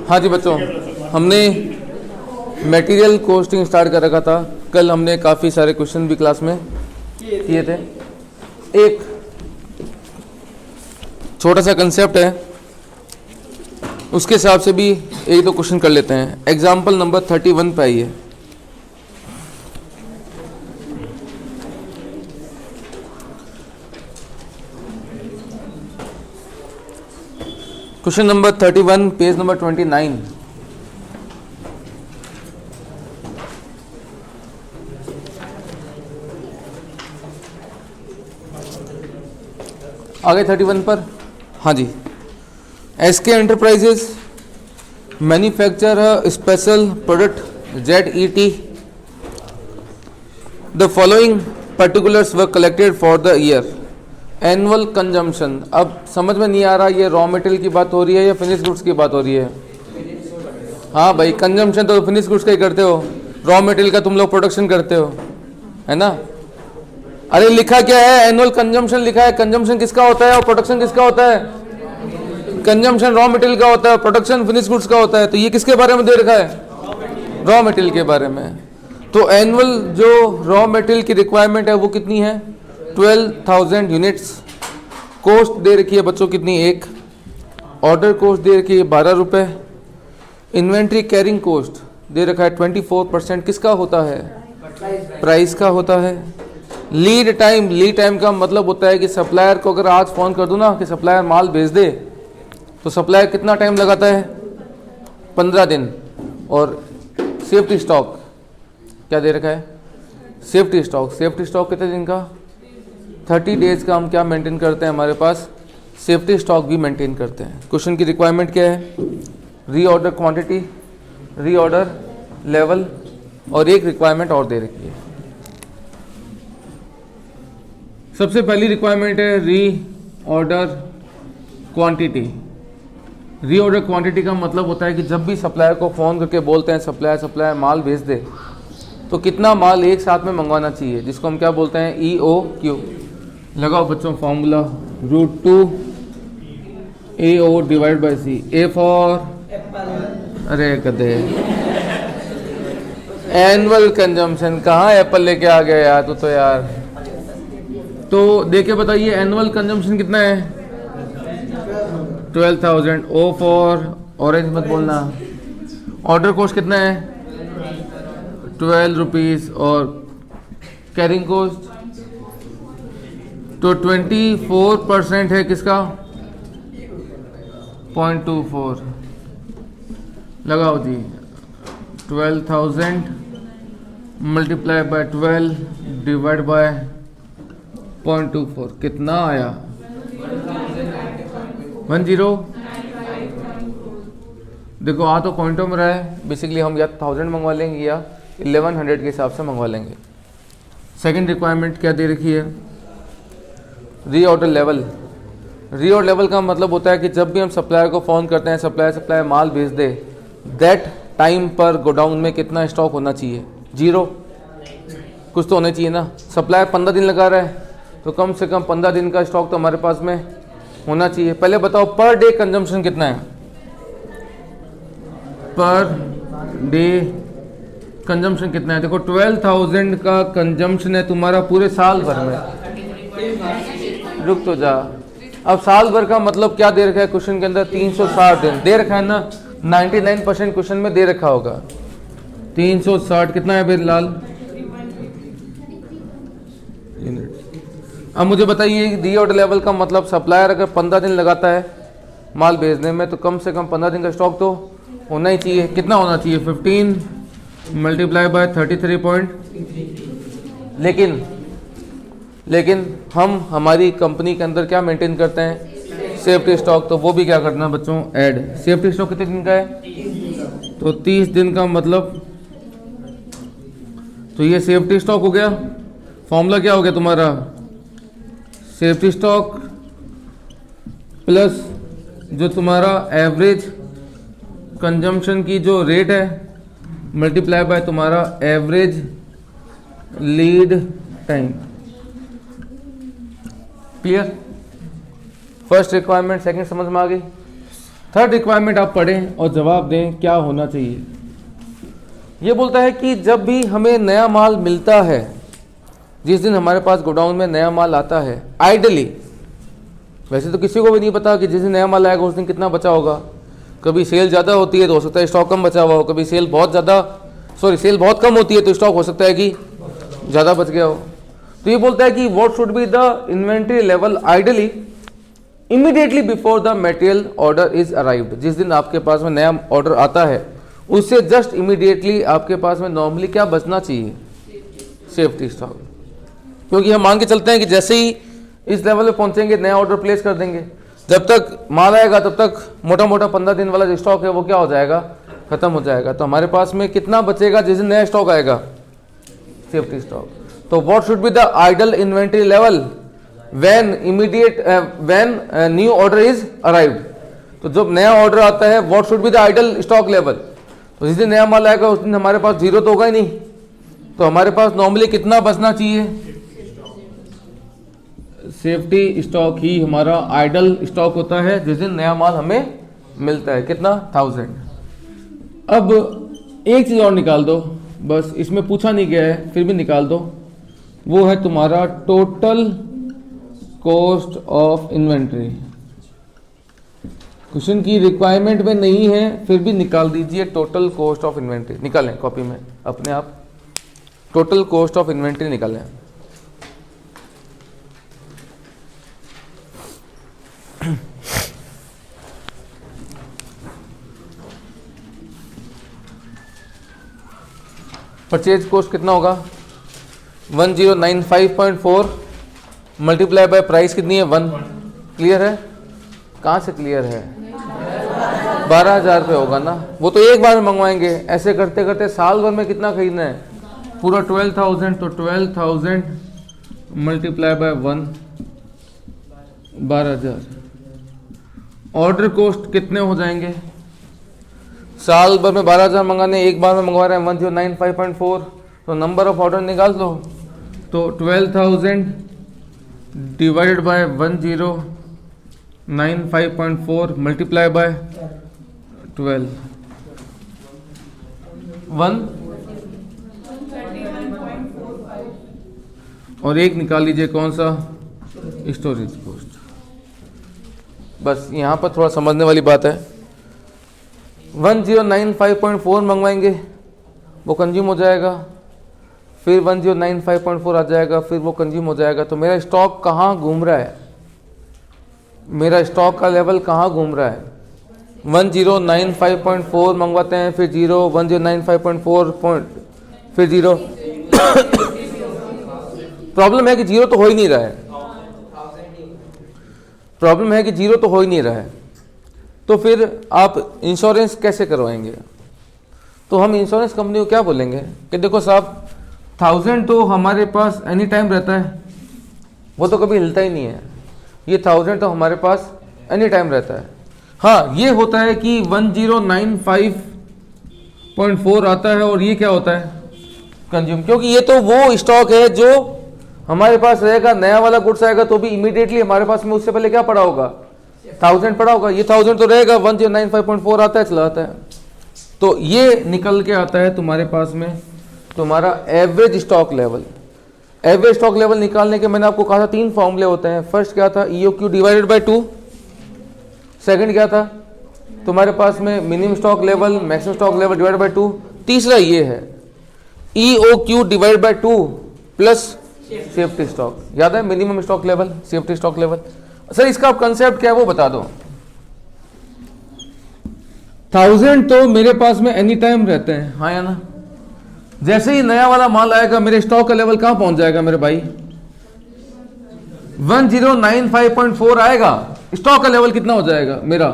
हाँ जी बच्चों, हमने मटेरियल कॉस्टिंग स्टार्ट कर रखा था। कल हमने काफ़ी सारे क्वेश्चन भी क्लास में किए थे। एक छोटा सा कंसेप्ट है, उसके हिसाब से भी एक दो क्वेश्चन कर लेते हैं। एग्जाम्पल नंबर 31 पे आइए। Question number 31, page number 29। आगे 31 पर। हाँ जी। SK enterprises manufacture special product ZET। The following particulars were collected for the year. Annual consumption. अब समझ में नहीं आ रहा ये रॉ मटेरियल की बात हो रही है या फिनिश गुड्स की बात हो रही है? हाँ भाई, कंजम्पशन तो फिनिश गुड्स का ही करते हो, रॉ मटेरियल का तुम लोग प्रोडक्शन करते हो, है ना? अरे लिखा क्या है? एनुअल कंजम्पशन लिखा है। कंजम्पशन किसका होता है और प्रोडक्शन किसका होता है? कंजम्पशन रॉ मटेरियल का होता है, प्रोडक्शन फिनिश गुड्स का होता है। तो ये किसके बारे में दे रखा है? रॉ मटेरियल के बारे में। तो एनुअल जो रॉ मटेरियल की रिक्वायरमेंट है वो कितनी है? 12,000 यूनिट्स। कॉस्ट दे रखी है बच्चों कितनी? 1। ऑर्डर कॉस्ट दे रखी है 12 रुपये। इन्वेंट्री कैरिंग कॉस्ट दे रखा है 24%। किसका होता है? प्राइस का होता है। Lead time. लीड टाइम का मतलब होता है कि सप्लायर को अगर आज फ़ोन कर दूँ ना कि सप्लायर माल भेज दे, तो सप्लायर कितना टाइम लगाता है? 15 दिन। और सेफ्टी स्टॉक क्या दे रखा है? Safety stock. सेफ्टी स्टॉक कितने दिन का? 30 डेज का हम क्या मेंटेन करते हैं? हमारे पास सेफ्टी स्टॉक भी मेंटेन करते हैं। क्वेश्चन की रिक्वायरमेंट क्या है? रीऑर्डर क्वांटिटी, रीऑर्डर लेवल, और एक रिक्वायरमेंट और दे रखी है। सबसे पहली रिक्वायरमेंट है रीऑर्डर क्वांटिटी। रीऑर्डर क्वांटिटी का मतलब होता है कि जब भी सप्लायर को फ़ोन करके बोलते हैं सप्लायर माल भेज दे, तो कितना माल एक साथ में मंगवाना चाहिए, जिसको हम क्या बोलते हैं? EOQ। लगाओ बच्चों formula, √2 AO divide by C। A for अरे गधे, एनुअल कंजम्पशन। कहाँ एप्पल लेके आ गया यार तो यार। तो देखे बताइए एनुअल कंजम्पशन कितना है? 12,000। O फॉर ऑरेंज मत बोलना। ऑर्डर कॉस्ट कितना है? 12 रुपीज़। और कैरिंग कॉस्ट तो 24% है किसका? 0.24। लगाओ जी। 12,000 मल्टीप्लाई बाय 12 डिवाइड बाय 0.24 कितना आया? 10। देखो आ तो पॉइंटों में रहा है। बेसिकली हम या 1000 मंगवा लेंगे या 1100 के हिसाब से मंगवा लेंगे। सेकंड रिक्वायरमेंट क्या दे रखी है? Reorder level. रीऑर्डर लेवल का मतलब होता है कि जब भी हम सप्लायर को फ़ोन करते हैं, सप्लायर माल भेज दे, दैट टाइम पर गोडाउन में कितना स्टॉक होना चाहिए? 0। कुछ तो होना चाहिए ना। सप्लायर 15 दिन लगा रहा है, तो कम से कम 15 दिन का स्टॉक तो हमारे पास में होना चाहिए। पहले बताओ पर डे कंजम्पशन कितना है? पर डे कंजम्पशन कितना है? देखो 12,000 का कंजम्पशन है तुम्हारा पूरे साल भर में। रुक तो जा। अब साल भर का मतलब क्या दे रखा है क्वेश्चन के अंदर? 360 दिन दे रखा है ना। 99% क्वेश्चन में दे रखा होगा 360। कितना है बिलाल? अब मुझे बताइए रीऑर्डर लेवल का मतलब सप्लायर अगर 15 दिन लगाता है माल भेजने में, तो कम से कम 15 दिन का स्टॉक तो होना ही चाहिए। कितना होना चाहिए? 15 मल्टीप्लाई बाय 33 लेकिन हम हमारी कंपनी के अंदर क्या मेंटेन करते हैं? Safety stock. तो वो भी क्या करना है बच्चों? ऐड। सेफ्टी स्टॉक कितने दिन का है? तो 30 दिन का मतलब, तो ये सेफ्टी स्टॉक हो गया। फॉर्मूला क्या हो गया तुम्हारा? सेफ्टी स्टॉक प्लस जो तुम्हारा एवरेज कंजम्पशन की जो रेट है मल्टीप्लाई बाय तुम्हारा average lead time. Clear? First requirement, second समझ में आ गई? थर्ड रिक्वायरमेंट आप पढ़ें और जवाब दें क्या होना चाहिए। ये बोलता है कि जब भी हमें नया माल मिलता है, जिस दिन हमारे पास गोडाउन में नया माल आता है, आइडली, वैसे तो किसी को भी नहीं पता कि जिस दिन नया माल आएगा उस दिन कितना बचा होगा। कभी सेल ज़्यादा होती है तो हो सकता है स्टॉक कम बचा हुआ हो, कभी सेल बहुत कम होती है तो स्टॉक हो सकता है कि ज़्यादा बच गया हो। तो ये बोलता है कि what should be the inventory level ideally immediately before the material order is arrived. जिस दिन आपके पास में नया ऑर्डर आता है उससे जस्ट इमीडिएटली आपके पास में नॉर्मली क्या बचना चाहिए, सेफ्टी स्टॉक। क्योंकि हम मान के चलते हैं कि जैसे ही इस लेवल पे पहुंचेंगे नया ऑर्डर प्लेस कर देंगे, जब तक माल आएगा तब तक मोटा मोटा 15 दिन वाला जो स्टॉक है वो क्या हो जाएगा, खत्म हो जाएगा। तो हमारे पास में कितना बचेगा जिस दिन नया स्टॉक आएगा, सेफ्टी स्टॉक। तो what should be the ideal inventory level when new order is arrived. तो जब नया ऑर्डर आता है what should be the ideal stock level, तो जिस दिन नया माल आएगा उस दिन हमारे पास जीरो तो होगा ही नहीं, तो हमारे पास नॉर्मली कितना बचना चाहिए, सेफ्टी स्टॉक ही हमारा आइडल स्टॉक होता है जिस दिन नया माल हमें मिलता है। कितना, 1000। अब एक चीज और निकाल दो, बस इसमें पूछा नहीं गया है फिर भी निकाल दो, वो है तुम्हारा total cost of inventory. Question की रिक्वायरमेंट में नहीं है फिर भी निकाल दीजिए टोटल कॉस्ट ऑफ इन्वेंट्री। निकालें कॉपी में अपने आप, टोटल कॉस्ट ऑफ इन्वेंट्री निकालें। परचेज कॉस्ट कितना होगा, 1095.4 मल्टीप्लाई बाय प्राइस कितनी है, 1। क्लियर है, कहाँ से क्लियर है, 12,000 रुपये होगा ना। वो तो एक बार में मंगवाएंगे, ऐसे करते करते साल भर में कितना खरीदना है, पूरा 12,000। तो 12,000 मल्टीप्लाई बाय 1, 12,000। ऑर्डर कॉस्ट कितने हो जाएंगे, साल भर में 12,000 मंगाने, एक बार में मंगवा रहे हैं 1095.4, तो नंबर ऑफ ऑर्डर निकाल लो। तो 12,000 डिवाइडेड बाय 1095.4 मल्टीप्लाई बाय 12, 1 और एक निकाल लीजिए कौन सा, स्टोरेज कॉस्ट। बस यहाँ पर थोड़ा समझने वाली बात है, 1095.4 मंगवाएंगे वो कंज्यूम हो जाएगा, फिर 1095.4 आ जाएगा, फिर वो कंज्यूम हो जाएगा। तो मेरा स्टॉक कहाँ घूम रहा है, मेरा स्टॉक का लेवल कहाँ घूम रहा है, 1095.4 मंगवाते हैं, फिर 0, 1095.4 फिर 0। प्रॉब्लम है कि 0 तो हो ही नहीं रहा है, प्रॉब्लम है कि 0 तो हो ही नहीं रहा है। तो फिर आप इंश्योरेंस कैसे करवाएंगे, तो हम इंश्योरेंस कंपनी को क्या बोलेंगे कि देखो साहब 1000 तो हमारे पास एनी टाइम रहता है, वो तो कभी हिलता ही नहीं है, ये 1000 तो हमारे पास एनी टाइम रहता है। हाँ ये होता है कि 1095.4 आता है और ये क्या होता है, कंज्यूम, क्योंकि ये तो वो स्टॉक है जो हमारे पास रहेगा। नया वाला गुड्स आएगा तो भी इमीडिएटली हमारे पास में उससे पहले क्या पड़ा होगा, 1000 पड़ा होगा, ये 1000 तो रहेगा, 1095.4 आता है, चला आता है। तो ये निकल के आता है तुम्हारे पास में तुम्हारा average stock level. Average stock level निकालने के मैंने आपको कहा था 3 फॉर्मूले होते हैं। फर्स्ट क्या था, EOQ डिवाइडेड बाय 2। सेकंड क्या था तुम्हारे पास में minimum stock level, maximum stock level divided by 2। तीसरा ये है EOQ divided by 2 plus safety stock. याद है, minimum stock level, safety stock level. Sir इसका कंसेप्ट क्या है वो बता दो। 1000 तो मेरे पास में एनी टाइम रहते हैं, हाँ या ना। जैसे ही नया वाला माल आएगा मेरे स्टॉक का लेवल कहां पहुंच जाएगा मेरे भाई, 1095.4 आएगा, स्टॉक का लेवल कितना हो जाएगा मेरा,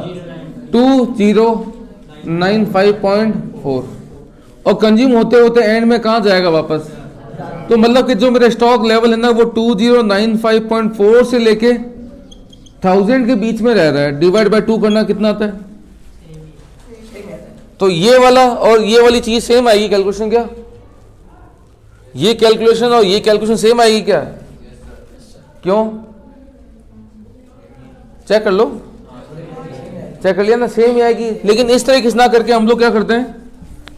2095.4, और कंज्यूम होते होते एंड में कहां जाएगा वापस। तो मतलब कि जो मेरा स्टॉक लेवल है ना वो 2095.4 से लेके 1000 के बीच में रह रहा है। डिवाइड बाय 2 करना कितना आता है, तो ये वाला और ये वाली चीज सेम आएगी कैलकुलेशन, क्या ये कैलकुलेशन और ये कैलकुलेशन सेम आएगी क्या, क्यों चेक कर लो, चेक कर लिया ना, सेम ही आएगी। लेकिन इस तरीके से ना करके हम लोग क्या करते हैं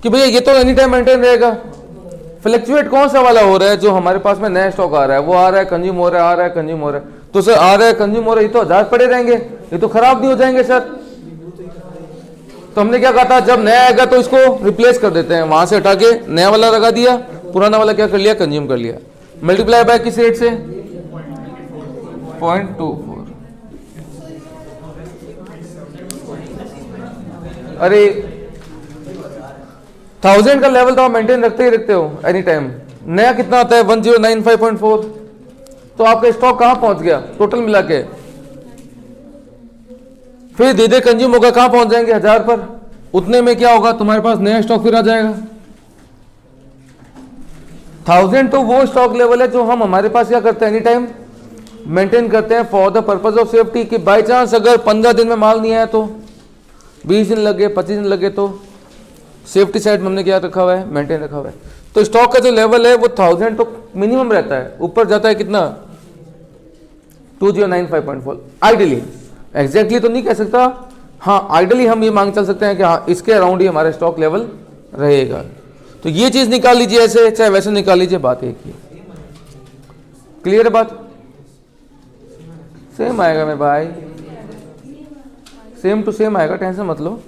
कि भैया ये तो एनी टाइम मेंटेन रहेगा। फ्लक्चुएट कौन सा वाला हो रहा है? जो हमारे पास में नया स्टॉक आ रहा है, वो आ रहा है कंज्यूम हो रहा है, आ रहा है कंज्यूम हो रहा है। तो सर आ रहा है कंज्यूम हो रहा है, ये तो 1000 पड़े रहेंगे, ये तो खराब नहीं हो जाएंगे सर। तो हमने क्या कहा था, जब नया आएगा तो इसको रिप्लेस कर देते हैं, वहां से हटा के नया वाला लगा दिया, पुराना वाला क्या कर लिया, कंज्यूम कर लिया। मल्टीप्लाई बाय किस रेट से? 0.24। अरे 1000 का लेवल तो आप मेंटेन रखते ही रखते हो एनी टाइम। नया कितना आता है? 1095.4। तो आपका स्टॉक कहां पहुंच गया टोटल मिला के? फिर धीरे कंज्यूम होगा, कहां पहुंच जाएंगे? 1000 पर। उतने में क्या होगा, तुम्हारे पास नया स्टॉक फिर आ जाएगा। 1000 तो वो स्टॉक लेवल है जो हम हमारे पास क्या करते हैं, एनी टाइम मेंटेन करते हैं for the purpose of safety. कि बाई चांस अगर 15 दिन में माल नहीं आया तो 20 दिन लगे, 25 दिन लगे, तो सेफ्टी साइड में हमने क्या रखा हुआ है, मेंटेन रखा हुआ है। तो स्टॉक का जो लेवल है वो 1000 तो मिनिमम रहता है। ऊपर जाता है कितना? 2095.4 आइडियली। एग्जैक्टली तो नहीं कह सकता, हाँ आइडियली हम ये मांग चल सकते हैं कि हाँ इसके अराउंड ही हमारा स्टॉक लेवल रहेगा। तो ये चीज निकाल लीजिए ऐसे, चाहे वैसे निकाल लीजिए, बात एक ही। क्लियर है बात? सेम आएगा मेरे भाई, सेम टू सेम आएगा, टेंशन मत लो।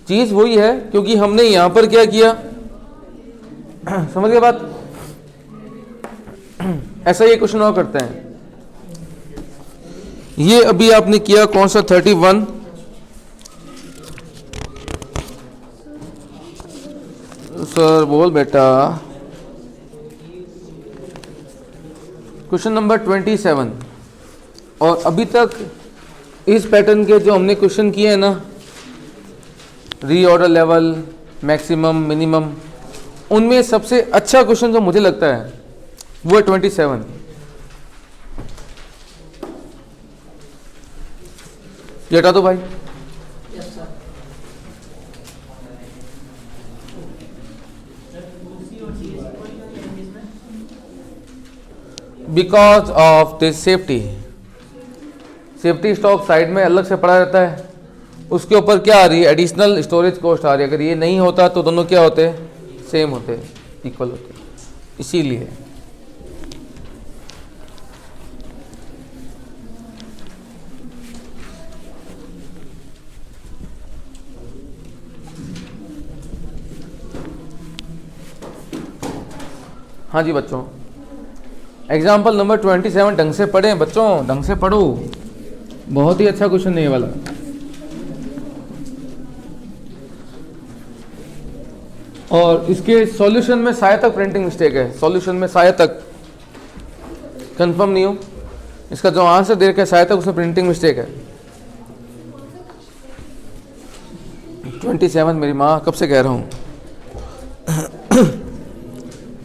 चीज वही है, क्योंकि हमने यहां पर क्या किया, समझ गए बात? ऐसा ये क्वेश्चन और करते हैं। ये अभी आपने किया कौन सा? 31। सर बोल बेटा। Question number 27। और अभी तक इस पैटर्न के जो हमने क्वेश्चन किए हैं ना, रीऑर्डर लेवल, मैक्सिमम, मिनिमम, उनमें सबसे अच्छा क्वेश्चन जो मुझे लगता है वो है 27। ये हटा दो भाई। Because of this safety stock side में अलग से पड़ा रहता है, उसके ऊपर क्या आ रही है, एडिशनल स्टोरेज कॉस्ट आ रही है। अगर ये नहीं होता तो दोनों क्या होते, सेम होते, इक्वल होते, इसीलिए। हाँ जी बच्चों, एग्जाम्पल नंबर 27 ढंग से पढ़ें बच्चों, ढंग से पढ़ो, बहुत ही अच्छा क्वेश्चन है ये वाला। और इसके सॉल्यूशन में शायद प्रिंटिंग मिस्टेक है, सॉल्यूशन में शायद तक कंफर्म नहीं हो, इसका जो आंसर दे रखा है शायद तक उसमें प्रिंटिंग मिस्टेक है। 27 मेरी माँ कब से कह रहा हूँ।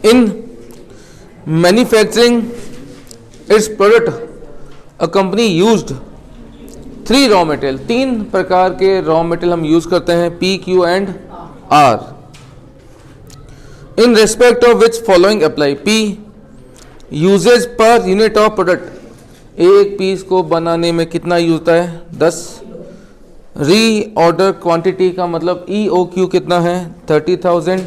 In manufacturing it's product a company used 3 raw material, 3 प्रकार के रॉ मटेरियल हम यूज करते हैं, P, Q and R। In respect of which following apply. P uses per unit of product, एक पीस को बनाने में कितना यूज होता है, 10। री ऑर्डर क्वांटिटी का मतलब EOQ कितना है, 30,000।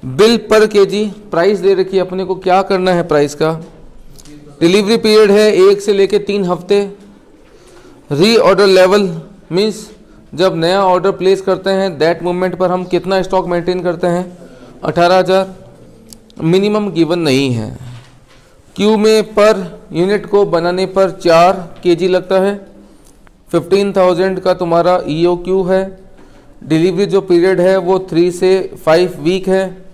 बिल पर केजी, प्राइस दे रखी है अपने को, क्या करना है प्राइस का। डिलीवरी पीरियड है 1 से लेके 3 हफ्ते। री ऑर्डर लेवल मीन्स जब नया ऑर्डर प्लेस करते हैं दैट मोमेंट पर हम कितना स्टॉक मेंटेन करते हैं, 18,000। मिनिमम गिवन नहीं है। क्यू में पर यूनिट को बनाने पर 4 केजी लगता है, 15,000 का तुम्हारा EOQ है। डिलीवरी जो पीरियड है वो 3 से 5 वीक है।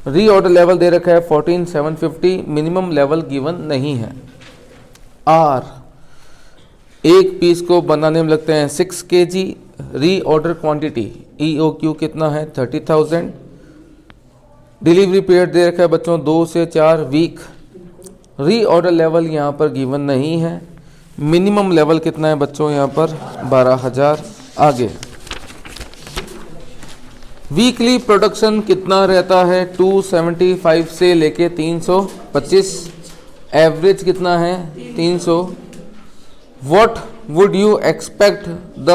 री ऑर्डर लेवल दे रखा है 14,750, मिनिमम लेवल गिवन नहीं है। आर, एक पीस को बनाने में लगते हैं 6 केजी। री ऑर्डर क्वांटिटी EOQ कितना है, 30,000। डिलीवरी पीरियड दे रखा है बच्चों 2 से 4 वीक। री ऑर्डर लेवल यहाँ पर गिवन नहीं है। मिनिमम लेवल कितना है बच्चों यहाँ पर, 12,000। आगे वीकली प्रोडक्शन कितना रहता है, 275 से लेके 325। एवरेज कितना है, 300। What would you expect the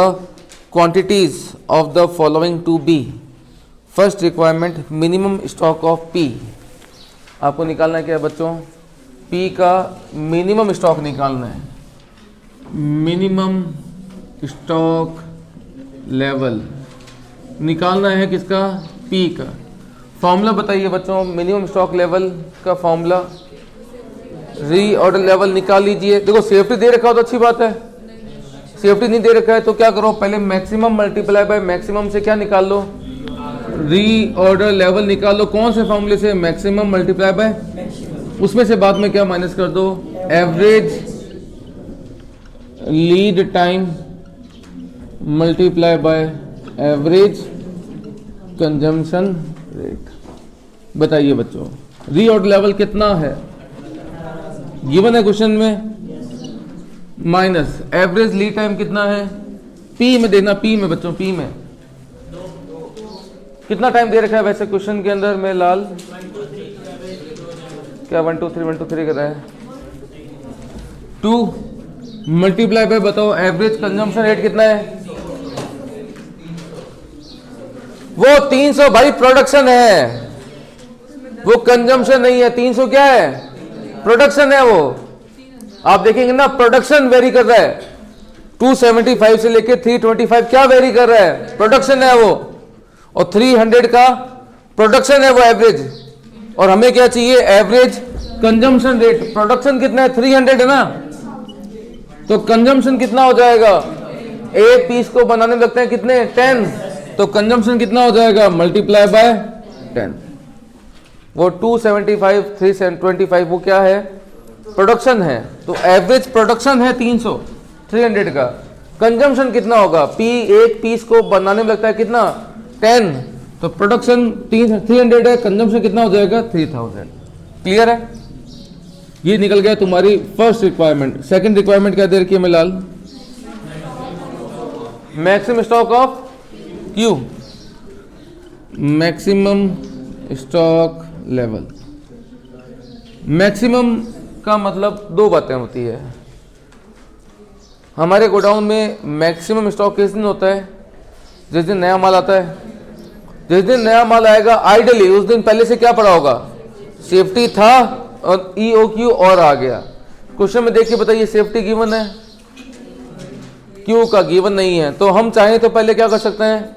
quantities of the following to be. First requirement minimum stock of P. आपको निकालना क्या है बच्चों? पी का मिनिमम स्टॉक निकालना है। मिनिमम स्टॉक लेवल निकालना है किसका? पी का। फॉर्मूला बताइए बच्चों मिनिमम स्टॉक लेवल का फॉर्मूला। रीऑर्डर लेवल निकाल लीजिए। देखो सेफ्टी दे रखा हो तो अच्छी बात है, सेफ्टी नहीं दे रखा है तो क्या करो, पहले मैक्सिमम मल्टीप्लाई बाय मैक्सिमम से क्या निकाल लो? रीऑर्डर लेवल निकाल लो। कौन से फॉर्मूले से? मैक्सिमम मल्टीप्लाई बाय, उसमें से बाद में क्या माइनस कर दो? Average lead time multiply by average consumption rate. बताइए बच्चों रीऑर्डर लेवल कितना है? गिवन है क्वेश्चन में, माइनस एवरेज लीड टाइम कितना है? पी में देना, पी में बच्चों, पी में कितना टाइम दे रखा है वैसे क्वेश्चन के अंदर में? लाल क्या 1 2 3 कर रहा है? 2 मल्टीप्लाई बाय बताओ एवरेज कंजम्पशन रेट कितना है? वो 300 भाई प्रोडक्शन है, वो कंजम्पशन नहीं है। 300 क्या है? प्रोडक्शन है। वो आप देखेंगे ना प्रोडक्शन वेरी कर रहा है। 275 से लेके 325 क्या वेरी कर रहा है? प्रोडक्शन है वो। और 300 का प्रोडक्शन है वो एवरेज। और हमें क्या चाहिए? Average consumption rate. प्रोडक्शन कितना है? 300 है ना, तो कंजम्पशन कितना हो जाएगा? एक पीस को बनाने में लगते हैं कितने? 10। तो कंजम्पशन कितना हो जाएगा? Multiply by 10। वो 275 325 वो क्या है? प्रोडक्शन है। तो एवरेज प्रोडक्शन है 300 का। कंजम्पशन कितना होगा? पी एक पीस को बनाने में लगता है कितना? 10। तो प्रोडक्शन 300 है, कंजम्पशन कितना हो जाएगा? 3000। क्लियर है? ये निकल गया तुम्हारी फर्स्ट रिक्वायरमेंट। सेकंड रिक्वायरमेंट क्या दे रखी है मिलाल? Maximum stock of Q, maximum stock level. Maximum का मतलब दो बातें होती है। हमारे गोडाउन में मैक्सिमम स्टॉक किस दिन होता है? जिस दिन नया माल आता है। जिस दिन नया माल आएगा आइडियली उस दिन पहले से क्या पड़ा होगा? सेफ्टी था और EOQ और आ गया। क्वेश्चन में देखिए बताइए सेफ्टी गिवन है, क्यू का गिवन नहीं है। तो हम चाहें तो पहले क्या कर सकते हैं?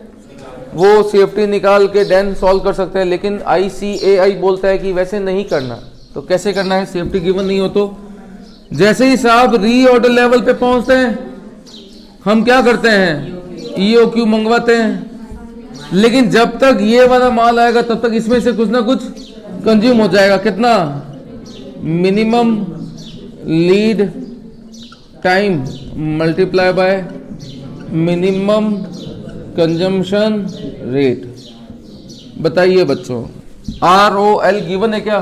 वो सेफ्टी निकाल के देन सॉल्व कर सकते हैं, लेकिन ICAI बोलता है कि वैसे नहीं करना। तो कैसे करना है? सेफ्टी गिवन नहीं हो तो जैसे ही साहब रीऑर्डर लेवल पे पहुंचते हैं हम क्या करते हैं? EOQ मंगवाते हैं। लेकिन जब तक ये वाला माल आएगा तब तक इसमें से कुछ ना कुछ कंज्यूम हो जाएगा। कितना? Minimum lead time multiply by minimum consumption rate. बताइए बच्चों ROL गिवन है क्या?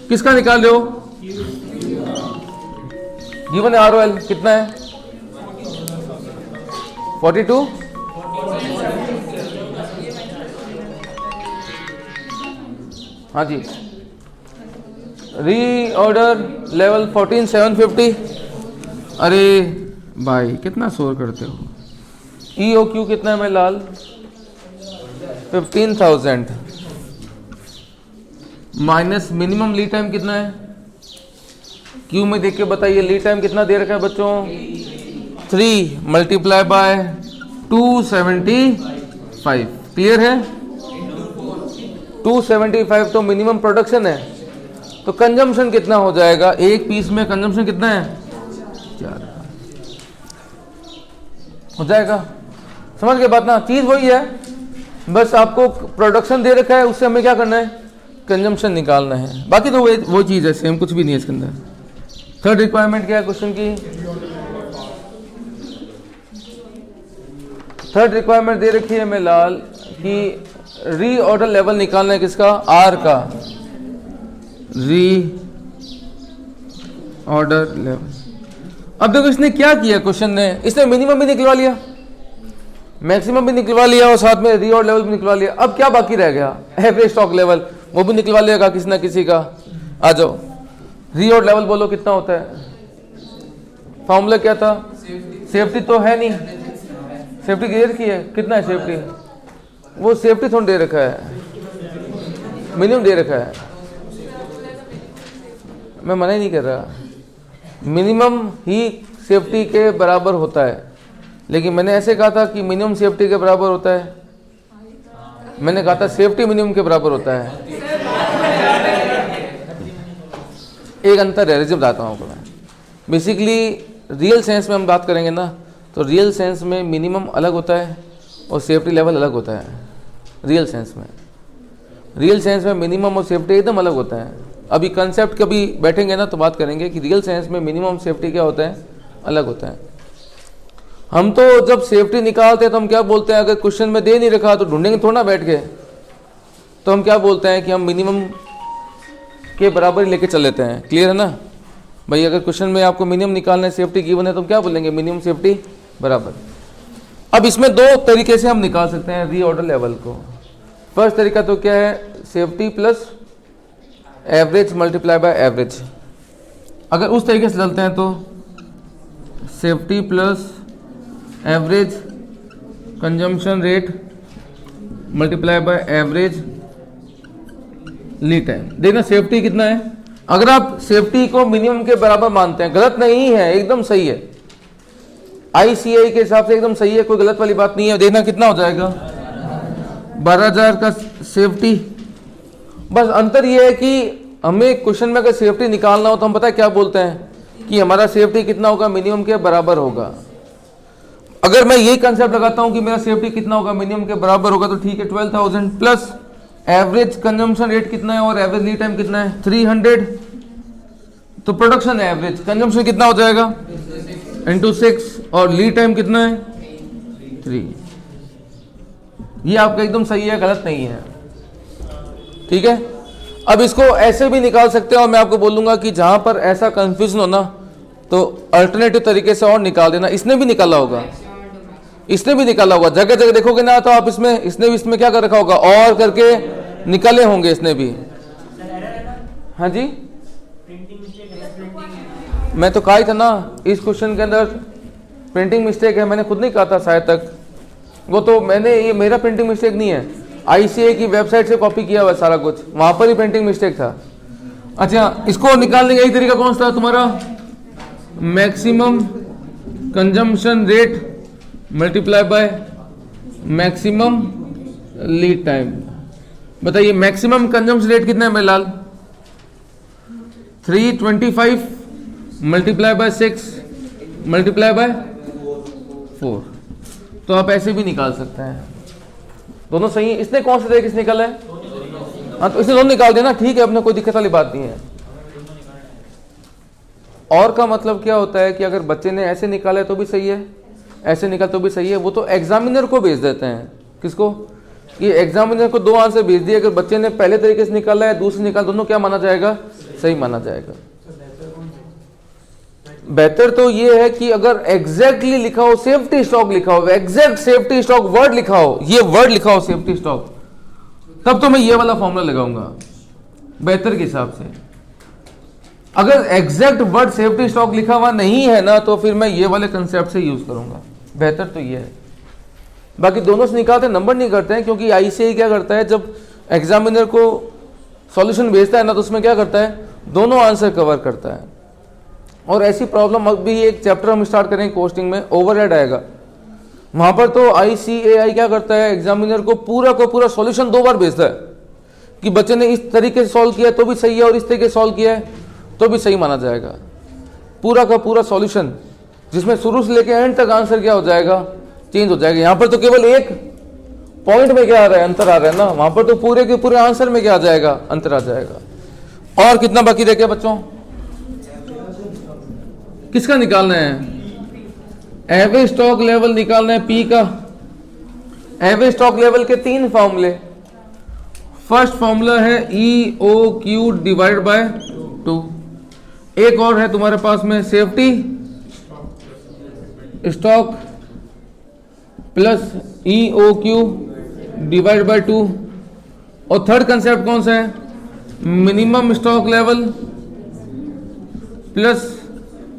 किसका निकाल रहे हो? गिवन है ROL कितना है? 42। हाँ जी। Reorder level 14750। अरे भाई कितना शोर करते हो? EOQ कितना है मैं लाल? 15,000 माइनस मिनिमम लीड टाइम कितना है? क्यू में देख के बताइए लीड टाइम कितना दे रखा है बच्चों? 3 मल्टीप्लाई बाय 275। क्लियर है? 275 तो मिनिमम प्रोडक्शन है। तो कंजम्पशन कितना हो जाएगा? एक पीस में कंजम्पशन कितना है? 4 हो जाएगा। समझ गए बात ना? चीज वही है, बस आपको प्रोडक्शन दे रखा है, उससे हमें क्या करना है? कंजम्पशन निकालना है। बाकी तो वो चीज है, सेम, कुछ भी नहीं है इसके अंदर। थर्ड रिक्वायरमेंट क्या है क्वेश्चन की? थर्ड रिक्वायरमेंट दे रखी है मैं लाल कि रीऑर्डर लेवल निकालना है किसका? R का। री ऑर्डर लेवल। अब देखो इसने क्या किया क्वेश्चन ने, इसने मिनिमम भी निकलवा लिया, मैक्सिमम भी निकलवा लिया और साथ में रीऑर्डर लेवल भी निकलवा लिया। अब क्या बाकी रह गया? एवरेज स्टॉक लेवल, वो भी निकलवा लिएगा किसी ना किसी का। आ जाओ रीऑर्डर लेवल बोलो कितना होता है? फॉर्मूला क्या था? सेफ्टी तो है नहीं, सेफ्टी क्लियर की है, कितना है सेफ्टी? वो सेफ्टी थोड़ा दे रखा है, मिनिमम दे रखा है, मैं मना ही नहीं कर रहा, मिनिमम ही सेफ्टी के बराबर होता है, लेकिन मैंने ऐसे कहा था कि मिनिमम सेफ्टी के बराबर होता है, मैंने कहा था सेफ्टी मिनिमम के बराबर होता है, एक अंतर है, रिजल्ट बताता हूँ आपको मैं। बेसिकली रियल सेंस में हम बात करेंगे ना, तो रियल सेंस में मिनिमम अलग होता है और सेफ्टी लेवल अलग होता है। रियल सेंस में मिनिमम और सेफ्टी एकदम अलग होता है। अभी कंसेप्ट कभी बैठेंगे ना तो बात करेंगे कि रियल सेंस में मिनिमम सेफ्टी क्या होता है, अलग होता है। हम तो जब सेफ्टी निकालते हैं तो हम क्या बोलते हैं, अगर क्वेश्चन में दे नहीं रखा तो ढूंढेंगे थोड़ा ना बैठ के, तो हम क्या बोलते हैं कि हम मिनिमम के बराबर ही लेके चल लेते हैं। क्लियर है ना भाई? अगर क्वेश्चन में आपको मिनिमम निकालना है, सेफ्टी गिवन है, तो हम क्या बोलेंगे, मिनिमम सेफ्टी बराबर। अब इसमें दो तरीके से हम निकाल सकते हैं रीऑर्डर लेवल को। फर्स्ट तरीका तो क्या है, safety plus average multiply by average. अगर उस तरीके से चलते हैं तो safety plus average consumption rate multiply by average lead time. देखना सेफ्टी कितना है, अगर आप सेफ्टी को मिनिमम के बराबर मानते हैं, गलत नहीं है, एकदम सही है, ICAI के हिसाब से एकदम सही है, कोई गलत वाली बात नहीं है। देखना कितना हो जाएगा, 12,000 का सेफ्टी। बस अंतर यह है कि हमें क्वेश्चन में अगर सेफ्टी निकालना हो तो हम पता है क्या बोलते हैं कि हमारा सेफ्टी कितना होगा, मिनिमम के बराबर होगा। अगर मैं यही कंसेप्ट लगाता हूं कि मेरा सेफ्टी कितना होगा, मिनिमम के बराबर होगा, तो ठीक है 12,000 प्लस एवरेज कंजम्पशन रेट कितना है और एवरेज लीड टाइम कितना है 300, तो प्रोडक्शन एवरेज कंजम्पशन कितना हो जाएगा इंटू 6 और लीड टाइम कितना है 3। ये आपका एकदम सही है, गलत नहीं है, ठीक है। अब इसको ऐसे भी निकाल सकते हैं और मैं आपको बोलूंगा कि जहां पर ऐसा कंफ्यूजन हो ना तो अल्टरनेटिव तरीके से और निकाल देना। इसने भी निकाला होगा, जगह जगह देखोगे ना तो आप इसने भी इसमें क्या कर रखा होगा, और करके निकाले होंगे इसने भी। हाँ जी, मैं तो कहा ही था ना इस क्वेश्चन के अंदर प्रिंटिंग मिस्टेक है, मैंने खुद नहीं कहा था शायद तक, वो तो मैंने, ये मेरा प्रिंटिंग मिस्टेक नहीं है, ICAI की वेबसाइट से कॉपी किया हुआ सारा कुछ, वहां पर ही प्रिंटिंग मिस्टेक था। अच्छा, इसको निकालने का एक तरीका कौन सा था तुम्हारा, maximum consumption rate multiply by maximum lead time. बताइए मैक्सिमम कंजम्पशन रेट कितना है मेरे लाल, 325 मल्टीप्लाई बाय 6 मल्टीप्लाई बाय 4। तो आप ऐसे भी निकाल सकते हैं, दोनों सही है। इसने कौन से तरीके से निकाला है, हाँ तो इसने दोनों निकाल देना, ठीक है, अपने कोई दिक्कत वाली बात नहीं है। और का मतलब क्या होता है कि अगर बच्चे ने ऐसे निकाला है तो भी सही है, ऐसे निकाल तो भी सही है, वो तो एग्जामिनर को भेज देते हैं। किसको, ये एग्जामिनर को दो आंसर भेज दिए, अगर बच्चे ने पहले तरीके से निकाला है, दूसरे निकाल, दोनों क्या माना जाएगा, सही माना जाएगा। बेहतर तो ये है कि अगर एग्जैक्टली लिखा हो, सेफ्टी स्टॉक लिखा हो, एग्जैक्ट सेफ्टी स्टॉक वर्ड लिखा हो, ये वर्ड लिखा हो सेफ्टी स्टॉक, तब तो मैं ये वाला फॉर्मूला लगाऊंगा बेहतर के हिसाब से। अगर एग्जैक्ट वर्ड सेफ्टी स्टॉक लिखा हुआ नहीं है ना, तो फिर मैं ये वाले कंसेप्ट से यूज करूंगा, बेहतर तो ये है। बाकी दोनों से निकालते नंबर नहीं करते हैं, क्योंकि ICAI क्या करता है, जब एग्जामिनर को सॉल्यूशन भेजता है ना, तो उसमें क्या करता है, दोनों आंसर कवर करता है। और ऐसी प्रॉब्लम अभी एक चैप्टर हम स्टार्ट करेंगे कोस्टिंग में, ओवरहेड आएगा, वहां पर तो ICAI क्या करता है, एग्जामिनर को पूरा सॉल्यूशन 2 बार भेजता है कि बच्चे ने इस तरीके से सॉल्व किया तो भी सही है, और इस तरीके से सॉल्व किया है तो भी सही माना जाएगा। पूरा का पूरा सॉल्यूशन जिसमें शुरू से लेकर एंड तक आंसर क्या हो जाएगा, चेंज हो जाएगा। यहाँ पर तो केवल एक पॉइंट में क्या आ रहा है, अंतर आ रहा है ना, वहां पर तो पूरे के पूरे आंसर में क्या आ जाएगा, अंतर आ जाएगा। और कितना बाकी रह गया बच्चों, किसका निकालना है, एवरेज स्टॉक लेवल निकालना है, P का। एवरेज स्टॉक लेवल के 3 फॉर्मूले, फर्स्ट फॉर्मूला है EOQ डिवाइड बाय 2, एक और है तुम्हारे पास में safety stock plus EOQ divide by 2, और थर्ड कंसेप्ट कौन सा है, minimum stock level plus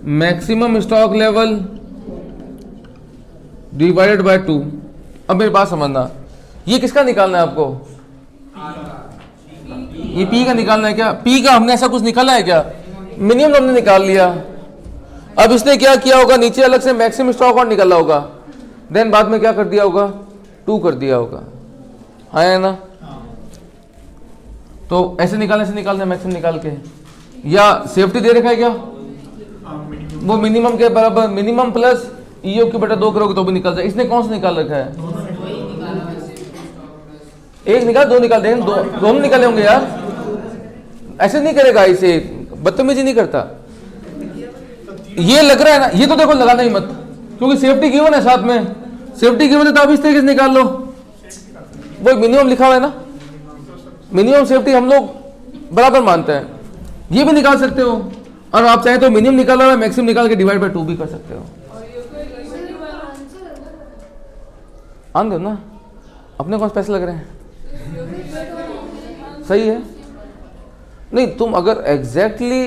maximum stock level divided by 2। अब मेरी बात समझना, ये किसका निकालना है आपको? ये पी का निकालना है क्या? पी का हमने ऐसा कुछ निकाला है क्या? मिनिमम हमने निकाल लिया। अब इसने क्या किया होगा, नीचे अलग से मैक्सिमम स्टॉक आउट निकाला होगा, देन बाद में क्या कर दिया होगा, 2 कर दिया होगा, है ना? तो ऐसे निकालने से निकालना मैक्सिमम निकाल के, या सेफ्टी दे रखा है क्या? वो मिनिमम के बराबर, मिनिमम प्लस ईओ की बटा 2 करोगे तो भी निकल जाए। इसने कौन सा निकाल रखा है? एक निकाल, 2 निकाल देंगे, दोनों निकाले होंगे यार। ऐसे नहीं करेगा, इसे बदतमीजी नहीं करता। ये लग रहा है ना, ये तो देखो लगाना ही मत, क्योंकि सेफ्टी गिवन है साथ में। सेफ्टी गिवन है तो आप इस तरीके से निकाल लो, वो मिनिमम लिखा हुआ है ना, मिनिमम सेफ्टी हम लोग बराबर मानते हैं। ये भी निकाल सकते हो, और आप चाहे तो मिनिमम निकालो या मैक्सिमम निकाल के डिवाइड बाय 2 भी कर सकते हो। आंदो ना, अपने कौन से पैसे लग रहे हैं? सही है। नहीं, तुम अगर एग्जैक्टली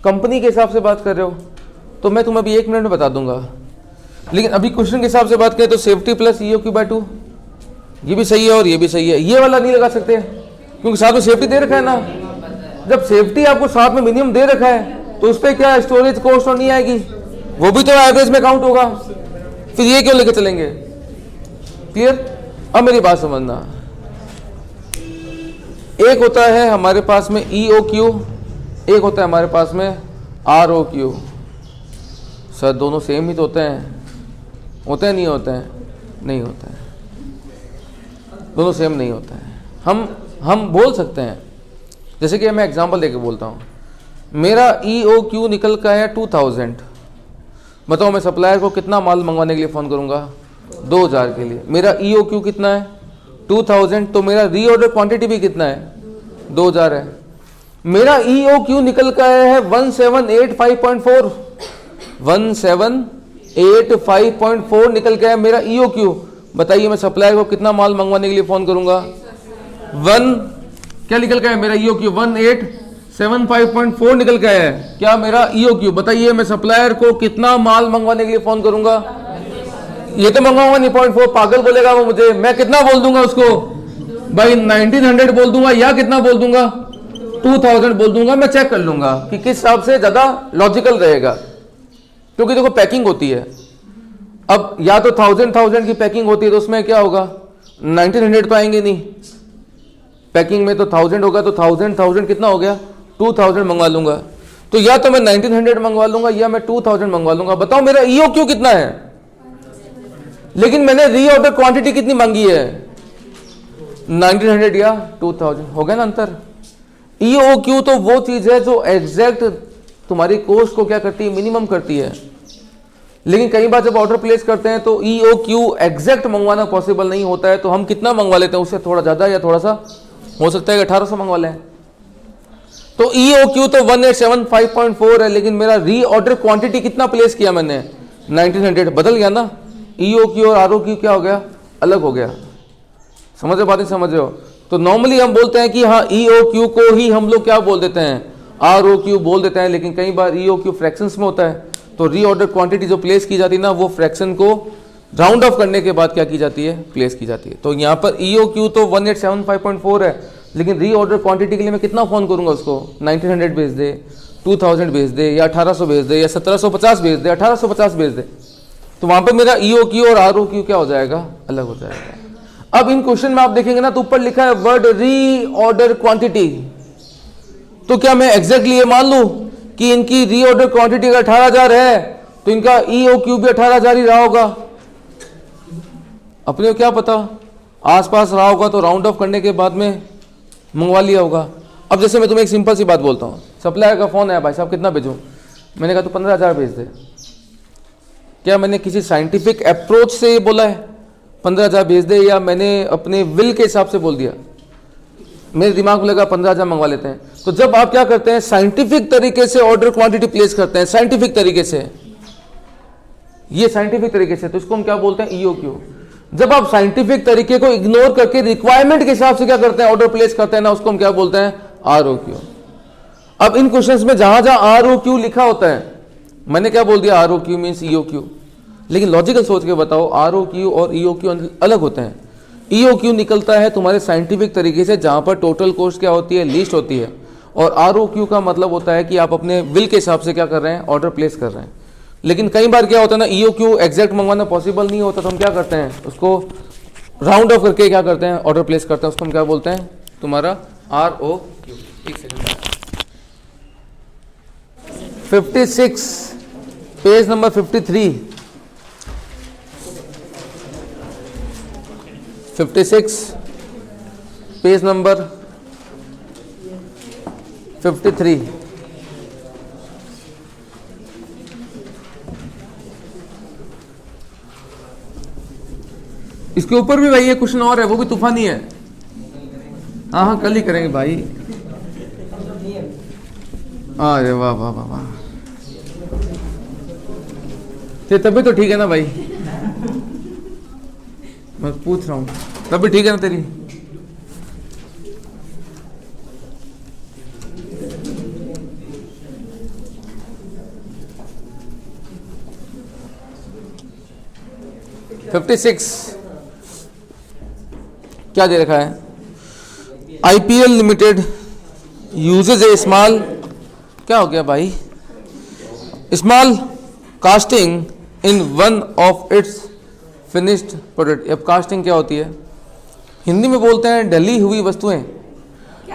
कंपनी के हिसाब से बात कर रहे हो तो मैं तुम्हें अभी 1 मिनट में बता दूंगा, लेकिन अभी क्वेश्चन के हिसाब से बात करें तो safety plus EO Q by 2 ये भी सही है और ये भी सही है। ये वाला नहीं लगा सकते क्योंकि साथ में सेफ्टी दे रखा है ना। जब सेफ्टी आपको साथ में मिनिमम दे रखा है तो उस पर क्या स्टोरेज कॉस्ट और नहीं आएगी, वो भी तो एवरेज में काउंट होगा, फिर ये क्यों लेके चलेंगे? क्लियर? अब मेरी बात समझना, एक होता है हमारे पास में EOQ, एक होता है हमारे पास में ROQ। सर दोनों सेम ही तो होते हैं नहीं होते हैं? नहीं होते हैं, दोनों सेम नहीं होते हैं। हम बोल सकते हैं, जैसे कि मैं एग्जांपल देके बोलता हूँ, मेरा EOQ निकल का है 2000। बताओ मैं सप्लायर को कितना माल मंगवाने के लिए फ़ोन करूँगा? 2000 के लिए। मेरा EOQ कितना है? 2000। तो मेरा रीऑर्डर क्वांटिटी भी कितना है? 2000 है। मेरा EOQ निकल का है 1785.4। 1785.4 निकल के है मेरा EOQ। बताइए मैं सप्लायर को कितना माल मंगवाने के लिए फ़ोन करूँगा? क्या निकल का है मेरा EOQ? 1875.4 निकल का है क्या मेरा EOQ? बताइए मैं सप्लायर को कितना माल मंगवाने के लिए फ़ोन करूँगा? ये तो मंगवाऊंगा नहीं 0.4, पागल बोलेगा वो मुझे। मैं कितना बोल दूंगा उसको भाई? 1900 बोल दूंगा या कितना बोल दूंगा? 2000 बोल दूंगा। मैं चेक कर लूंगा कि किस हिसाब से ज्यादा लॉजिकल रहेगा, क्योंकि देखो पैकिंग होती है। अब या तो 1000 की पैकिंग होती है तो उसमें क्या होगा? 1900 तो आएंगे नहीं, पैकिंग में तो 1000 होगा, तो 1000 कितना हो गया? 2000 मंगवा लूंगा। तो या तो मैं 1900 मंगवा लूंगा या मैं 2000 मंगवा लूंगा। बताओ मेरा EOQ कितना है? लेकिन मैंने रीऑर्डर क्वांटिटी कितनी मांगी है? 1900 या 2000। हो गया ना अंतर? EOQ तो वो चीज है जो एग्जैक्ट तुम्हारी कॉस्ट को क्या करती है? मिनिमम करती है। लेकिन कई बार जब ऑर्डर प्लेस करते हैं तो EOQ एग्जैक्ट मंगवाना पॉसिबल नहीं होता है, तो हम कितना मंगवा लेते हैं? उससे थोड़ा ज्यादा या थोड़ा सा, हो सकता है 1800 मंगवा लें। तो EOQ तो 1875.4 है, लेकिन मेरा रीऑर्डर क्वांटिटी कितना प्लेस किया मैंने? 1900। बदल गया ना? EOQ और ROQ क्या हो गया? अलग हो गया। समझ रहे बात? नहीं समझ रहे हो? तो नॉर्मली हम बोलते हैं कि हाँ EOQ को ही हम लोग क्या बोल देते हैं? ROQ बोल देते हैं। लेकिन कई बार EOQ फ्रैक्शंस में होता है, तो रीऑर्डर क्वांटिटी जो प्लेस की जाती है ना, वो फ्रैक्शन को राउंड ऑफ करने के बाद क्या की जाती है? प्लेस की जाती है। तो यहाँ पर EOQ तो 1875.4 है, लेकिन रीऑर्डर क्वांटिटी के लिए मैं कितना फ़ोन करूँगा उसको? 1900 भेज दे, 2000 भेज दे, या 1800 भेज दे, या 1750 भेज दे, 1850 भेज दे। तो वहां पर मेरा EOQ और ROQ क्या हो जाएगा? अलग हो जाएगा। अब इन क्वेश्चन में आप देखेंगे ना, तो ऊपर लिखा है वर्ड रीऑर्डर क्वांटिटी। तो क्या मैं एग्जैक्टली ये मान लूं कि इनकी रीऑर्डर क्वांटिटी अगर 18000 है तो इनका EOQ भी 18000 ही रहा होगा? अपने को क्या पता, आसपास रहा होगा तो राउंड ऑफ करने के बाद में मंगवा लिया होगा। अब जैसे मैं तुम्हें एक सिंपल सी बात बोलता हूँ, सप्लायर का फोन है, भाई साहब कितना भेजूं? मैंने कहा तो 15000 भेज दे। क्या मैंने किसी साइंटिफिक अप्रोच से ये बोला है 15000 भेज दे, या मैंने अपने विल के हिसाब से बोल दिया? मेरे दिमाग में लगा 15000 मंगवा लेते हैं। तो जब आप क्या करते हैं, साइंटिफिक तरीके से ऑर्डर क्वांटिटी प्लेस करते हैं, साइंटिफिक तरीके से, ये साइंटिफिक तरीके से, तो इसको हम क्या बोलते हैं? EOQ। जब आप साइंटिफिक तरीके को इग्नोर करके रिक्वायरमेंट के हिसाब से क्या करते हैं? ऑर्डर प्लेस करते हैं ना, उसको हम क्या बोलते हैं? ROQ। अब इन क्वेश्चंस में जहां जहां ROQ लिखा होता है, मैंने क्या बोल दिया? ROQ means EOQ। लेकिन लॉजिकल सोच के बताओ, ROQ और EOQ अलग होते हैं। EOQ निकलता है तुम्हारे साइंटिफिक तरीके से, जहाँ पर टोटल कॉस्ट क्या होती है, लीस्ट होती है। और ROQ का मतलब होता है कि आप अपने बिल के हिसाब से क्या कर रहे हैं, ऑर्डर प्लेस कर रहे हैं। लेकिन कई बार क्या होता है ना, EOQ एग्जैक्ट मंगवाना पॉसिबल नहीं होता, तो हम क्या करते हैं, उसको राउंड ऑफ करके क्या करते हैं, ऑर्डर प्लेस करते हैं। उसको हम क्या बोलते हैं, तुम्हारा ROQ। एक second, 56 page number 53, 56 page number 53। इसके ऊपर भी भाई ये क्वेश्चन और है, वो भी तूफानी है। हाँ हाँ, कल ही करेंगे भाई। अरे वाह वाह वाह वाह, तभी तो ठीक है ना भाई, मैं पूछ रहा हूँ, तभी ठीक है ना तेरी। क्या दे रखा है, IPL लिमिटेड यूजेज ए स्मॉल, क्या हो गया भाई, small casting in one of its finished product. अब कास्टिंग क्या होती है, हिंदी में बोलते हैं डली हुई वस्तुएं।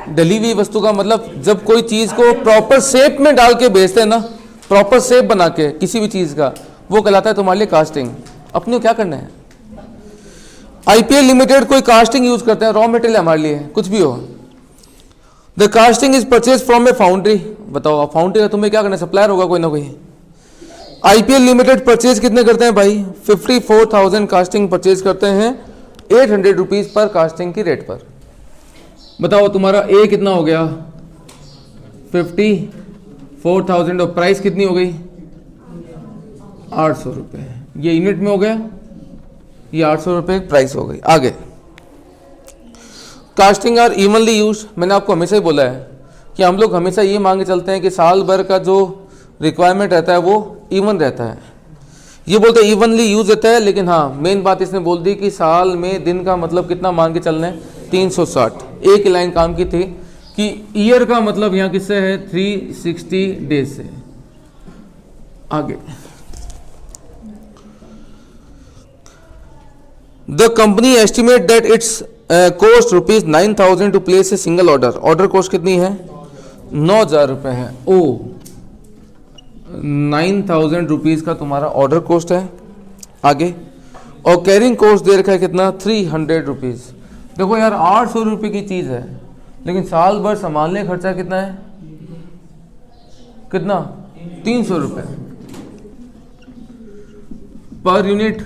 डली हुई वस्तु का मतलब जब कोई चीज़ को प्रॉपर शेप में डाल के बेचते हैं ना, प्रॉपर शेप बना के किसी भी चीज़ का, वो कहलाता है तुम्हारे लिए कास्टिंग। अपने क्या करना है, IPL लिमिटेड कोई कास्टिंग यूज करते हैं, रॉ मटेरियल हमारे लिए कुछ भी हो। The casting is purchase from A foundry. बताओ, फाउंड्री का तुम्हें क्या करना है, सप्लायर होगा कोई ना कोई। IPL लिमिटेड परचेज कितने करते हैं भाई, 54,000 कास्टिंग परचेज करते हैं 800 रुपीज पर कास्टिंग की रेट पर। बताओ तुम्हारा A कितना हो गया, 54,000, और प्राइस कितनी हो गई, 800 रुपये। ये यूनिट में हो गया, ये 800 रुपये प्राइस हो गई। आगे, कास्टिंग आर इवनली यूज। मैंने आपको हमेशा ही बोला है कि हम लोग हमेशा ये मांग के चलते हैं कि साल भर का जो रिक्वायरमेंट रहता है वो इवन रहता है। ये बोलते हैं इवनली यूज रहता है, लेकिन हाँ मेन बात इसने बोल दी कि साल में दिन का मतलब कितना मांग के चलना है, 360। एक लाइन काम की थी कि ईयर का मतलब यहाँ किससे है, 360 डेज से। आगे, the company estimate that it's cost ₹9,000 to place a single order. Order cost कितनी है, 9,000 रुपये है। ओ, 9,000 रुपीज़ का तुम्हारा ऑर्डर कॉस्ट है। आगे, और कैरिंग कॉस्ट दे रखा है कितना, 300 रुपीज़। देखो यार, 800 रुपये की चीज़ है, लेकिन साल भर संभालने खर्चा कितना है, कितना, 300 रुपये पर यूनिट।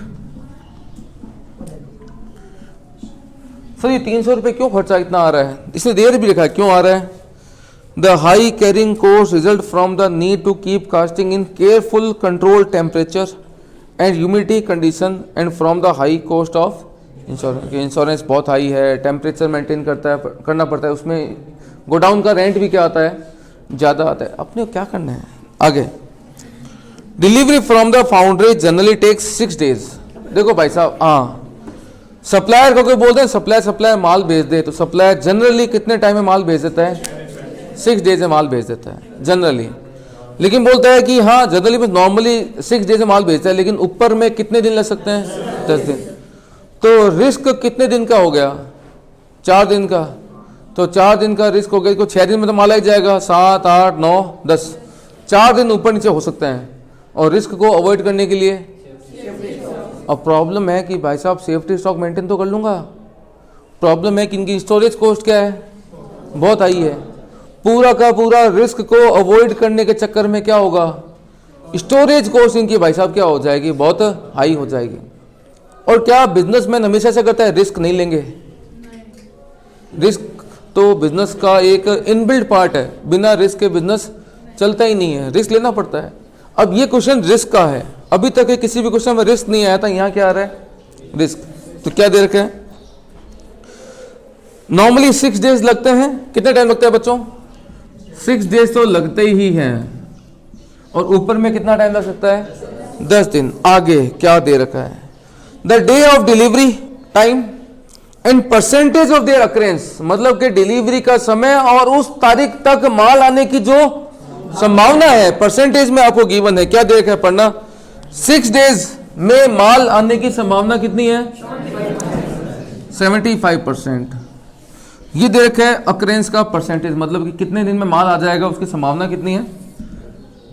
सर ये 300 रुपये क्यों खर्चा इतना आ रहा है, इसने देर भी लिखा है क्यों आ रहा है। The high carrying cost result from the need to keep casting in careful control temperature and humidity condition and from the high cost of insurance. Insurance बहुत हाई है, टेम्परेचर मेंटेन करना पड़ता है, उसमें गोडाउन का रेंट भी क्या आता है, ज़्यादा आता है। अपने क्या करना है। आगे, delivery from the foundry generally takes 6 days. देखो भाई साहब, हाँ, सप्लायर को कोई बोलते हैं सप्लायर माल भेज दे, तो सप्लायर जनरली कितने टाइम में माल भेज देता है, 6 डेज में माल भेज देता है जनरली। लेकिन बोलता है कि हाँ जनरली में नॉर्मली 6 डेज में माल भेजता है, लेकिन ऊपर में कितने दिन लग सकते हैं, 10 दिन। तो रिस्क कितने दिन का हो गया, 4 दिन का। तो 4 दिन का रिस्क हो गया, तो 6 दिन में तो माल आ जाएगा, 7, 8, 9, 10, 4 दिन ऊपर नीचे हो सकते हैं। और रिस्क को अवॉइड करने के लिए, अब प्रॉब्लम है कि भाई साहब सेफ्टी स्टॉक मेंटेन तो कर लूँगा, प्रॉब्लम है कि इनकी स्टोरेज कॉस्ट क्या है, बहुत हाई है। पूरा का पूरा रिस्क को अवॉइड करने के चक्कर में क्या होगा, स्टोरेज कॉस्ट इनकी भाई साहब क्या हो जाएगी, बहुत हाई हो जाएगी। और क्या बिजनेसमैन हमेशा से करता है, रिस्क नहीं लेंगे। रिस्क तो बिजनेस का एक इनबिल्ट पार्ट है, बिना रिस्क के बिजनेस चलता ही नहीं है, रिस्क लेना पड़ता है। अब ये क्वेश्चन रिस्क का है, अभी तक किसी भी क्वेश्चन में रिस्क नहीं आया था, यहाँ क्या आ रहा है, रिस्क। तो क्या दे रखे हैं, नॉर्मली 6 डेज लगते हैं। कितना टाइम लगता है बच्चों, 6 डेज तो लगते ही हैं। और ऊपर में कितना टाइम लग सकता है, 10 दिन। आगे क्या दे रखा है, the day of delivery time and percentage of their occurrence, मतलब कि डिलीवरी का समय और उस तारीख तक माल आने की जो संभावना है, परसेंटेज में आपको गिवन है। क्या दे रखा है, पढ़ना। 6 डेज में माल आने की संभावना कितनी है, 75%। ये दे रखा है अक्रेंस का परसेंटेज, मतलब कि कितने दिन में माल आ जाएगा, उसकी संभावना कितनी है,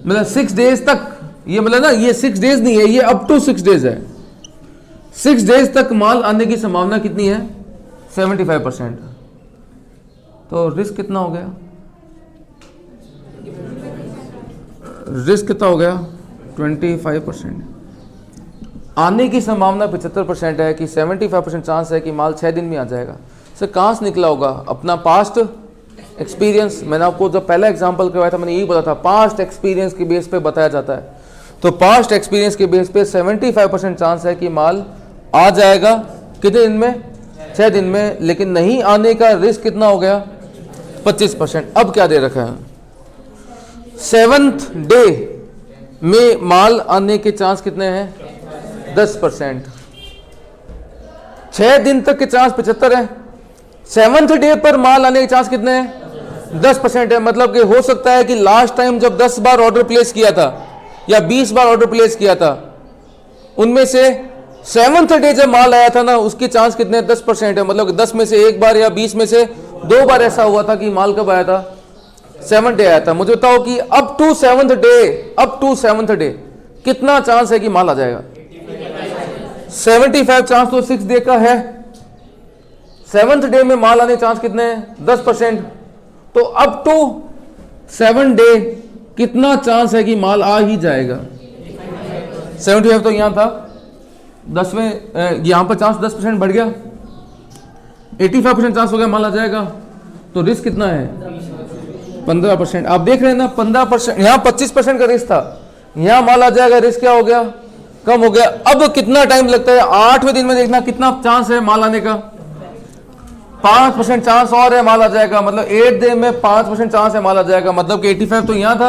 मतलब 6 डेज तक। ये मतलब ना, ये 6 डेज नहीं है, ये अप टू 6 डेज है। 6 डेज तक माल आने की संभावना कितनी है, 75%। तो रिस्क कितना हो गया, रिस्क कितना हो गया, 25%। आने की संभावना 75% है कि 75% चांस है कि माल 6 दिन में आ जाएगा। सर कहाँ से निकला होगा, अपना पास्ट एक्सपीरियंस। मैंने आपको जब पहला एग्जांपल करवाया था, मैंने यही बताया था, पास्ट एक्सपीरियंस के बेस पे बताया जाता है। तो पास्ट एक्सपीरियंस के बेस पे 75% चांस है कि माल आ जाएगा कितने दिन में, 6 दिन में। लेकिन नहीं आने का रिस्क कितना हो गया, 25%। अब क्या दे रखा है, 7th डे में माल आने के चांस कितने हैं, 10%। 6 दिन तक के चांस 75 है, 7th डे पर माल आने के चांस कितने हैं, 10% है। मतलब कि हो सकता है कि लास्ट टाइम जब 10 बार ऑर्डर प्लेस किया था या 20 बार ऑर्डर प्लेस किया था, उनमें से 7th डे जब माल आया था ना, उसकी चांस कितने, 10% है। मतलब 10 में से 1 बार या 20 में से 2 बार ऐसा हुआ था कि माल कब आया था, 7th डे आया था। मुझे बताओ कि अप टू 7th डे कितना चांस है कि माल आ जाएगा, 75 चांस तो 6 डे का है। 7th डे में माल आने चांस कितने हैं, 10%। तो अप टू 7 डे कितना चांस है कि माल आ ही जाएगा, 75 तो यहां था, 10वें यहां पर चांस 10% बढ़ गया, 85% चांस हो गया माल आ जाएगा। तो रिस्क कितना है, 15%। आप देख रहे हैं ना, 15%, यहां 25% का रिस्क था, यहां माल आ जाएगा, रिस्क क्या हो गया, कम हो गया। अब कितना टाइम लगता है, 8वें दिन में देखना कितना चांस है माल आने का, 5% चांस और है माल आ जाएगा। मतलब 8 डे में 5% चांस है माल आ जाएगा। मतलब कि 85 तो यहां था,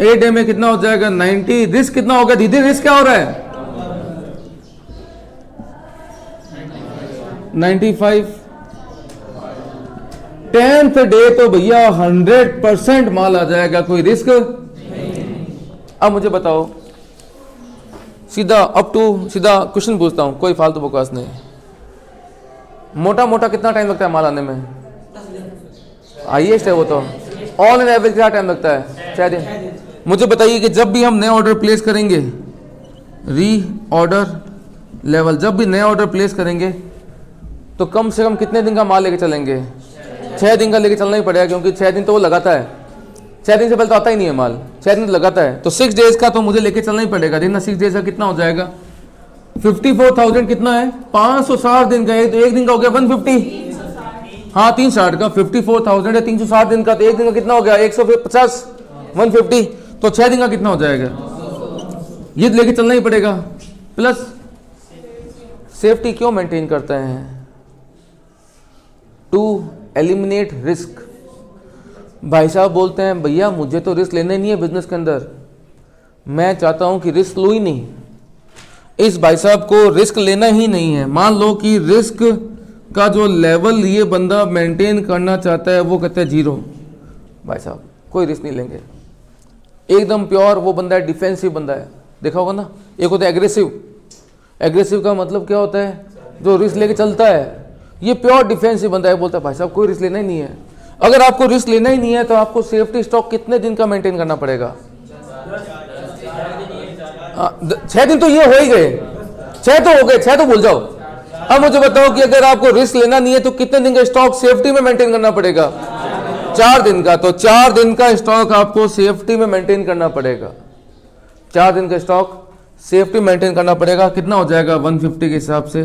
8 डे में कितना हो जाएगा, 90। रिस्क कितना हो गया, धीरे रिस्क क्या हो रहा है, 95। 10th डे तो भैया 100% माल आ जाएगा, कोई रिस्क। अब मुझे बताओ, सीधा अप टू सीधा क्वेश्चन पूछता हूं, कोई फालतू बकवास नहीं। मोटा मोटा कितना टाइम लगता है माल आने में, हाईएस्ट है वो तो, ऑन एन एवरेज क्या टाइम लगता है, 6 दिन। मुझे बताइए कि जब भी हम नए ऑर्डर प्लेस करेंगे, री ऑर्डर लेवल, जब भी नया ऑर्डर प्लेस करेंगे तो कम से कम कितने दिन का माल लेके चलेंगे, 6 दिन का लेके चलना ही पड़ेगा, क्योंकि 6 दिन तो वो लगाता है, 6 दिन से पहले तो आता ही नहीं है माल, 6 दिन तो लगाता है। तो 6 डेज का तो मुझे लेके चलना ही पड़ेगा। देखना 6 डेज का कितना हो जाएगा, 54,000 कितना है, 560 दिन का है, तो एक दिन का हो गया 150, हाँ 360 का 54,000 है, 360 दिन का, तो एक दिन का कितना हो गया 150, 150। तो 6 दिन का कितना हो जाएगा, ये लेके चलना ही पड़ेगा। प्लस सेफ्टी क्यों मेंटेन करते हैं, टू एलिमिनेट रिस्क। भाई साहब बोलते हैं भैया मुझे तो रिस्क लेना ही नहीं है बिजनेस के अंदर, मैं चाहता हूं कि रिस्क लो ही नहीं। इस भाई साहब को रिस्क लेना ही नहीं है। मान लो कि रिस्क का जो लेवल ये बंदा मेंटेन करना चाहता है वो कहता है 0, भाई साहब कोई रिस्क नहीं लेंगे। एकदम प्योर वो बंदा है, डिफेंसिव बंदा है, देखा होगा ना। एक होता है एग्रेसिव, एग्रेसिव का मतलब क्या होता है, जो रिस्क लेके चलता है। ये प्योर डिफेंसिव बंदा है, बोलता है भाई साहब कोई रिस्क लेना ही नहीं है। अगर आपको रिस्क लेना ही नहीं है तो आपको सेफ्टी स्टॉक कितने दिन का मेंटेन करना पड़ेगा, 6 दिन तो ये हो ही गए, 6 तो हो गए, 6 तो भूल जाओ। अब मुझे बताओ कि अगर आपको रिस्क लेना नहीं है तो कितने दिन का स्टॉक सेफ्टी में मेंटेन करना पड़ेगा, 4 दिन का। तो 4 दिन का स्टॉक आपको सेफ्टी में मेंटेन करना पड़ेगा, 4 दिन का स्टॉक सेफ्टी मेंटेन करना पड़ेगा। कितना हो जाएगा 150 के हिसाब से,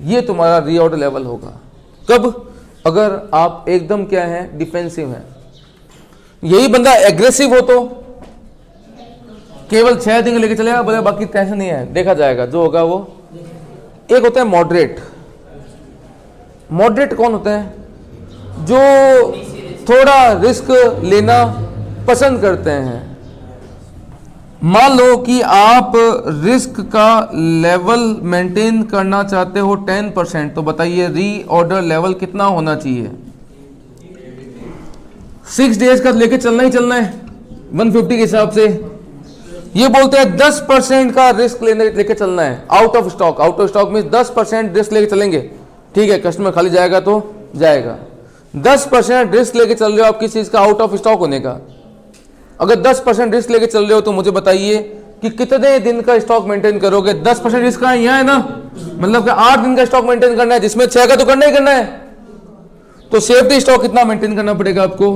ये तुम्हारा रीऑर्डर लेवल होगा। कब, अगर आप एकदम क्या है, डिफेंसिव है। यही बंदा एग्रेसिव हो तो केवल 6 दिन लेके चलेगा, बोले बाकी टेंशन नहीं है, देखा जाएगा जो होगा वो। एक होता है मॉडरेट। मॉडरेट कौन होते हैं, जो थोड़ा रिस्क लेना पसंद करते हैं। मान लो कि आप रिस्क का लेवल मेंटेन करना चाहते हो 10%, तो बताइए रीऑर्डर लेवल कितना होना चाहिए? 6 डेज का लेके चलना ही चलना है 150 के हिसाब से। ये बोलते हैं 10% का रिस्क लेके चलना है out of stock. Out of stock में 10% रिस्क लेके चलेंगे, ठीक है, कस्टमर खाली जाएगा तो जाएगा। 10% रिस्क लेके चल रहे हो आप किस चीज का? आउट ऑफ स्टॉक होने का। अगर 10% रिस्क लेके चल रहे हो तो मुझे बताइए कि कितने दिन का स्टॉक मेंटेन करोगे? 10% रिस्क का यहाँ है ना, मतलब कि 8 दिन का स्टॉक मेंटेन करना है, जिसमें 6 का तो करना ही करना है। तो सेफ्टी स्टॉक कितना मेंटेन करना पड़ेगा आपको?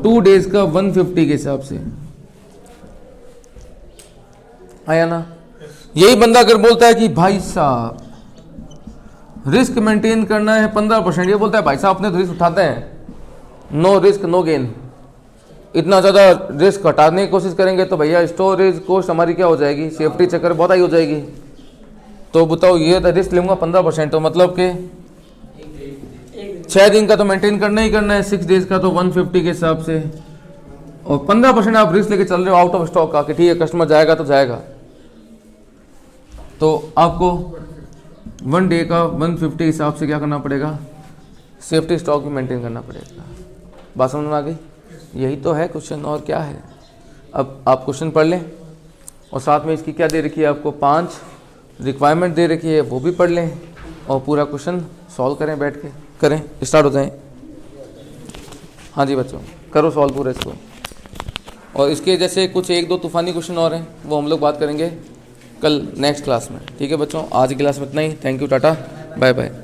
2 डेज का 150 के हिसाब से। आया ना? यही बंदा अगर बोलता है कि भाई साहब रिस्क मेंटेन करना है 15%, ये बोलता है भाई साहब अपने तो रिस्क उठाते हैं, नो रिस्क नो गेन। इतना ज़्यादा रिस्क हटाने की कोशिश करेंगे तो भैया स्टोरेज कॉस्ट हमारी क्या हो जाएगी? सेफ्टी चक्कर बहुत हाई हो जाएगी। तो बताओ ये तो रिस्क लूँगा 15%, तो मतलब कि 6 दिन का तो मेंटेन करना ही करना है, 6 डेज का तो 150 के हिसाब से, और 15% आप रिस्क लेके चल रहे हो आउट ऑफ स्टॉक का कि ठीक है कस्टमर जाएगा तो जाएगा। तो आपको 1 डे का 150 के हिसाब से क्या करना पड़ेगा? सेफ्टी स्टॉक भी मेंटेन करना पड़ेगा। बात समझ में आ गई? यही तो है क्वेश्चन, और क्या है। अब आप क्वेश्चन पढ़ लें और साथ में इसकी क्या दे रखी है आपको? 5 रिक्वायरमेंट दे रखी है, वो भी पढ़ लें और पूरा क्वेश्चन सॉल्व करें, बैठ के करें, स्टार्ट हो जाएं। हाँ जी बच्चों, करो सॉल्व पूरा इसको। और इसके जैसे कुछ 1-2 तूफानी क्वेश्चन और हैं, वो हम लोग बात करेंगे कल नेक्स्ट क्लास में। ठीक है बच्चों, आज की क्लास में इतना ही। Thank you, tata, bye bye.